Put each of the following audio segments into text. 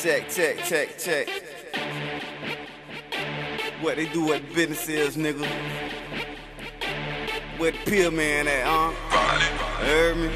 Check. What they do at the business is, nigga. Where the pill man at, Heard me?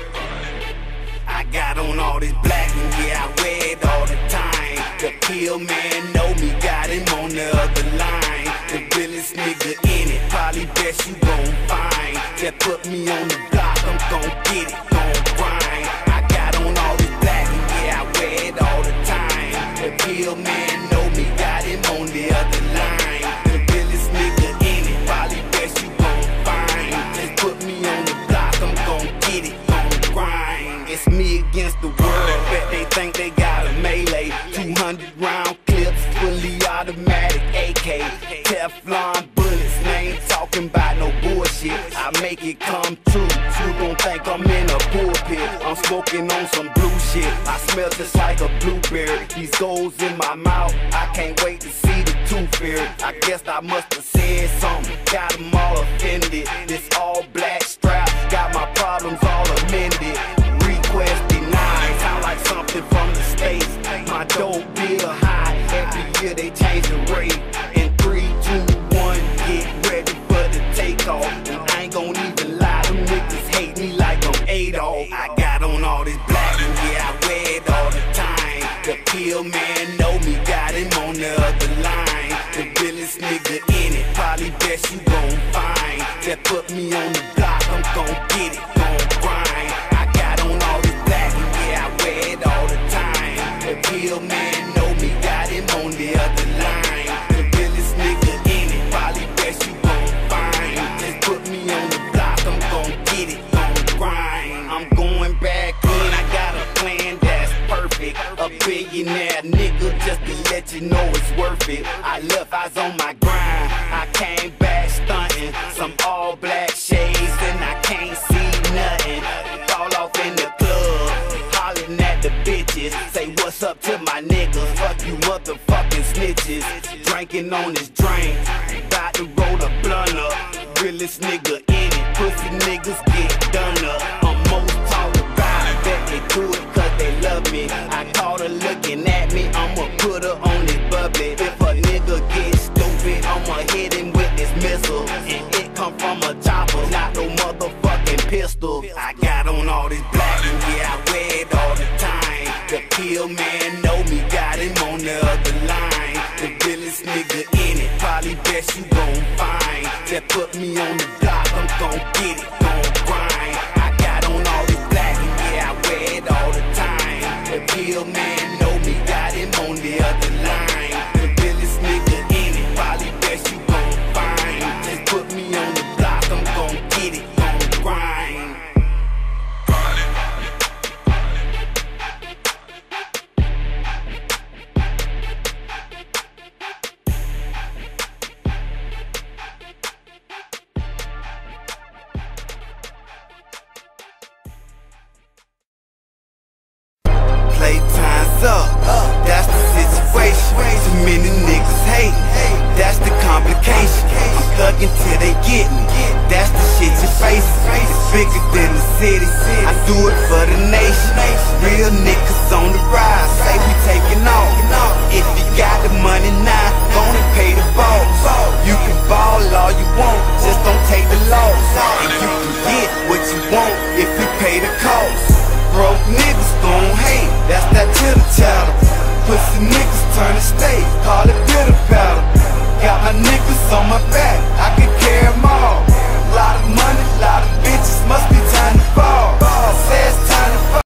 I got on all this black and yeah, I wear it all the time. The pill man know me, got him on the other line. The realest nigga in it, probably best you gon' find. Just put me on the block, I'm gon' get it, gon' grind. I got on all this black and yeah, I wear it all the time. The pill man know me, got him on the other line. The realest nigga in it, probably best you gon' find. Just put me on the block, I'm gon' get it, gon' grind. It's me against the world, bet they think they got a melee. 200 round clips, fully automatic AK, Teflon bullets, and I ain't talking about no bullshit. I make it come true, you gon' think I'm in a pulpit. I'm smoking on some blue shit, I smell just like a blueberry. These goals in my mouth, I can't wait to see the tooth fairy. I guess I must've said something, got them all offended. This all black strap, got my problems all amended. Request denied, sound like something from the States. My dope bill high, every year they change the rate. In 3, 2, 1, get ready for the takeoff. And I ain't gon' even lie, them niggas hate me like I'm Adolf. I got on all this black and yeah, I wear it all the time. The pill man know me, got him on the other line. The realest nigga in it, probably best you gon' find. Just put me on the block, I'm gon' get it, gon' grind. I got on all this black and yeah, I wear it all the time. The pill man know me, got him on the other line. The realest nigga in it, probably best you gon' find. Just put me on the block, I'm gon' get it, gon' grind. I'm going back in, I got a plan that's perfect. A billionaire nigga, just to let you know it's worth it. I left eyes on my grind, I came back stunting. Some all black shades and I can't see nothing. Fall off in the club, hollering at the bitches. Say what's up to my niggas, fuck you motherfucking snitches. Drinking on this drink, about to roll a blunt up. Realest nigga in it, pussy niggas get done up. I'm most talked about it, bet they do it cause they love me. I caught her looking at me, I'ma put her on this bubbly. If a nigga get stupid, I'ma hit him with this missile. And it come from a chopper, not no motherfucking pistol. I got on all this black and yeah, I wear it all the time. The pill man know me, got him on the other line. The realest nigga in it, probably best you gon' find. Just put me on the block, I'm gon' get it, gon' grind. I got on all this black and yeah, I wear it all the time. The pill man know me, got him on the other line. The realest nigga in it, probably best you gon' find. Just put me on the block, I'm gon' get it, gon' grind. Playtime's up, that's the situation. Too many niggas hate, that's the complication. I'm thuggin' till they get me, that's the shit you facing. It's bigger than the city, I do it for the nation. Real niggas on the rise, say we taking off. If you got the money now, gonna pay the boss. You can ball all you want, just don't take the loss. And you can get what you want if you pay the cost. Broke niggas gon' hate, that's that chitter chatter. Pussy niggas turn to state, call it bitter powder. Got my niggas on my back,